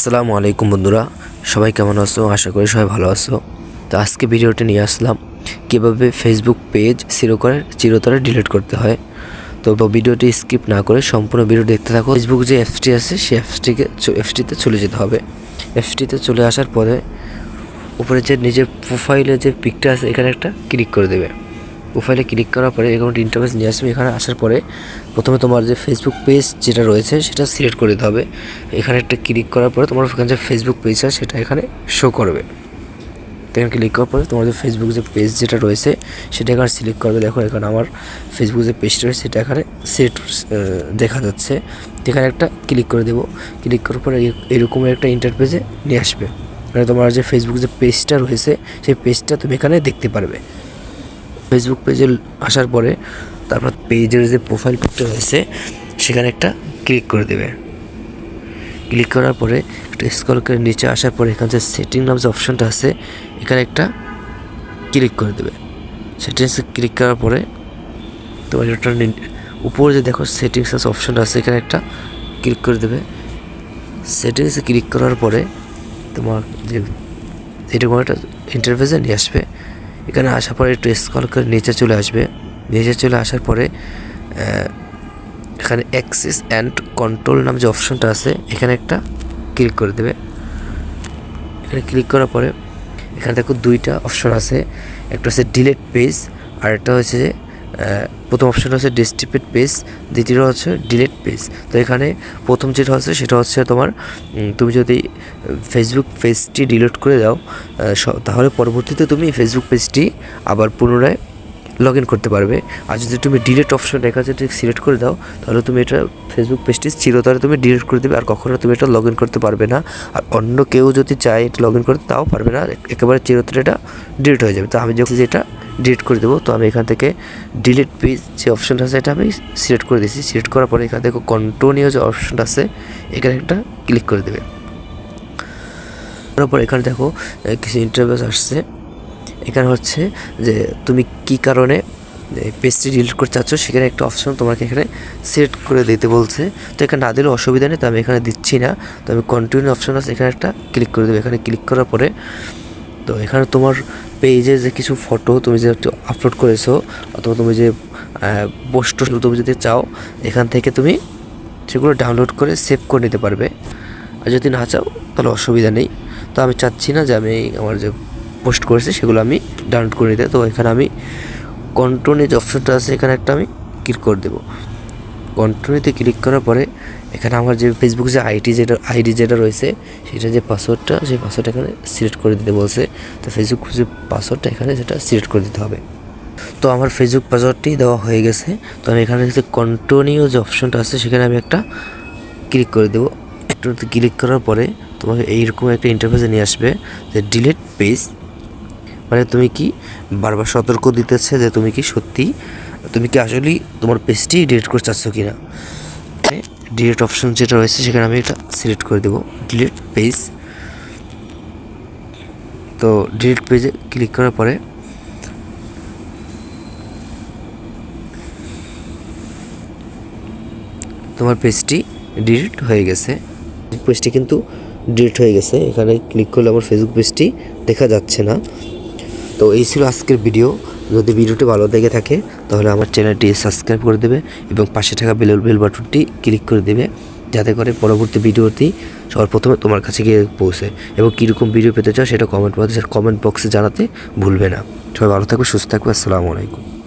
আসসালামু আলাইকুম বন্ধুরা, সবাই কেমন আছো? আশা করি সবাই ভালো আছো। তো আজকে ভিডিওটা নিয়ে আসলাম কীভাবে ফেসবুক পেজ চিরতরে ডিলিট করতে হয়। তো ভিডিওটি স্কিপ না করে সম্পূর্ণ ভিডিও দেখতে থাকো। ফেসবুক যে অ্যাপসটি আছে সেই অ্যাপসটিতে চলে যেতে হবে। অ্যাপসটিতে চলে আসার পরে উপরে যে নিজের প্রোফাইলে যে পিকটা আছে এখানে একটা ক্লিক করে দেবে। প্রোফাইলে ক্লিক করার পরে এখানে ইন্টারফেস নিয়ে আসবে। এখানে আসার পরে প্রথমে তোমার যে ফেসবুক পেজ যেটা রয়েছে সেটা সিলেক্ট করে দিতে হবে। এখানে একটা ক্লিক করার পরে তোমার ওখানে যে ফেসবুক পেজ আছে সেটা এখানে শো করবে। এখানে ক্লিক করার পরে তোমার যে ফেসবুক যে পেজ যেটা রয়েছে সেটা এখানে সিলেক্ট করবে। দেখো এখানে আমার ফেসবুক যে পেজটা রয়েছে সেটা এখানে দেখা যাচ্ছে। এখানে একটা ক্লিক করে দেবো। ক্লিক করার পরে এরকম একটা ইন্টারফেসে নিয়ে আসবে। মানে তোমার যে ফেসবুক যে পেজটা রয়েছে সেই পেজটা তুমি এখানে দেখতে পারবে। ফেসবুক পেজে আসার পরে তারপর পেজের যে প্রোফাইল পিকটা রয়েছে সেখানে একটা ক্লিক করে দেবে। ক্লিক করার পরে একটু স্ক্রল করে নিচে আসার পরে এখানে যে সেটিং নাম যে অপশনটা আছে এখানে একটা ক্লিক করে দেবে। সেটিংসে ক্লিক করার পরে তোমার এটা উপরে যে দেখো সেটিংস আছে অপশনটা আছে এখানে একটা ক্লিক করে দেবে। সেটিংসে ক্লিক করার পরে তোমার যে এরকম একটা ইন্টারফেসে নিয়ে আসবে। এখানে আসার পরে একটু স্ক্রল করে নিচে চলে আসবে। নিচে চলে আসার পরে এখানে অ্যাক্সেস অ্যান্ড কন্ট্রোল নাম যে অপশনটা আছে এখানে একটা ক্লিক করে দেবে। এখানে ক্লিক করার পরে এখানে দেখো দুইটা অপশন আছে, একটা হচ্ছে ডিলিট পেজ আর একটা হচ্ছে যে প্রথম অপশনটা হচ্ছে ডিস্ট্রিবিউট পেজ, দ্বিতীয়টা হচ্ছে ডিলিট পেজ। তো এখানে প্রথম যেটা হচ্ছে সেটা হচ্ছে তোমার তুমি যদি ফেসবুক পেজটি ডিলিট করে দাও তাহলে পরবর্তীতে তুমি ফেসবুক পেজটি আবার পুনরায় লগ ইন করতে পারবে। আর যদি তুমি ডিলিট অপশন রেখা যেটা সিলেক্ট করে দাও তাহলে তুমি এটা ফেসবুক পেজটি চিরতরে তুমি ডিলিট করে দেবে আর কখনো তুমি এটা লগ ইন করতে পারবে না। আর অন্য কেউ যদি চায় এটা লগ ইন করতে তাও পারবে না, একেবারে চিরতরে এটা ডিলিট হয়ে যাবে। তো আমি যখন যেটা ডিলিট করে দেবো তো আমি এখান থেকে ডিলিট পেজ যে অপশনটা আছে এটা আমি সিলেক্ট করে দিয়েছি। সিলেক্ট করার পরে এখান থেকে কন্টিনিউ যে অপশনটা আছে এখানে একটা ক্লিক করে দেবে। তারপর এখানে দেখো কিছু ইন্টারফেস আসছে। এখানে হচ্ছে যে তুমি কী কারণে পেজটি ডিলিট করতে চাচ্ছ সেখানে একটা অপশন তোমাকে এখানে সিলেক্ট করে দিতে বলছে। তো এখানে না দিলেও অসুবিধা নেই, তো আমি এখানে দিচ্ছি না। তো আমি কন্টিনিউ অপশন আছে এখানে একটা ক্লিক করে দেবো। এখানে ক্লিক করার পরে তো এখানে তোমার পেজে যে কিছু ফটো তুমি যে আপলোড করেছো অথবা তুমি যে পোস্ট তুমি যদি চাও এখান থেকে তুমি সেগুলো ডাউনলোড করে সেভ করে নিতে পারবে। আর যদি না চাও তাহলে অসুবিধা নেই। তো আমি চাচ্ছি না যে আমি আমার যে পোস্ট করেছি সেগুলো আমি ডাউনলোড করে নিতে। তো এখানে আমি কন্টিনিউ যে অপশনটা আছে এখানে একটা আমি ক্লিক করে দেবো। কন্টিনিউতে ক্লিক করার পরে এখানে আমার যে ফেসবুক যে আইডি যেটা রয়েছে সেটা যে পাসওয়ার্ডটা সেই পাসওয়ার্ডটা এখানে সিলেক্ট করে দিতে বলছে। তো ফেসবুক যে পাসওয়ার্ডটা এখানে সেটা সিলেক্ট করে দিতে হবে। তো আমার ফেসবুক পাসওয়ার্ডটি দেওয়া হয়ে গেছে। তো আমি এখানে যে কন্টিনিউ যে অপশনটা আছে সেখানে আমি একটা ক্লিক করে দেবো। একটু ক্লিক করার পরে তোমাকে এইরকম একটা ইন্টারফেসে নিয়ে আসবে যে ডিলিট পেজ। মানে তুমি কি বারবার সতর্ক দিতেছে যে তুমি কি আসলেই তোমার পেজটি ডিলিট করতে চাচ্ছ কি না। ডিলিট অপশন যেটা রয়েছে সেখানে আমি এটা সিলেক্ট করে দেবো ডিলিট পেজ। তো ডিলিট পেজে ক্লিক করার পরে তোমার পেজটি ডিলিট হয়ে গেছে। পেজটি কিন্তু ডিলিট হয়ে গেছে। এখানে ক্লিক করলে আমার ফেসবুক পেজটি দেখা যাচ্ছে না। তো এই ছিল আজকের ভিডিও। যদি ভিডিওটি ভালো লেগে থাকে তাহলে আমার চ্যানেলটি সাবস্ক্রাইব করে দেবে এবং পাশে থাকা বেল বাটনটি ক্লিক করে দেবে যাতে করে পরবর্তী ভিডিওটি সবার প্রথমে তোমার কাছে গিয়ে পৌঁছে। এবং কীরকম ভিডিও পেতে চাও সেটা কমেন্ট বক্সে জানাতে ভুলবে না। সবাই ভালো থাকবে, সুস্থ থাকবে। আসসালামু আলাইকুম।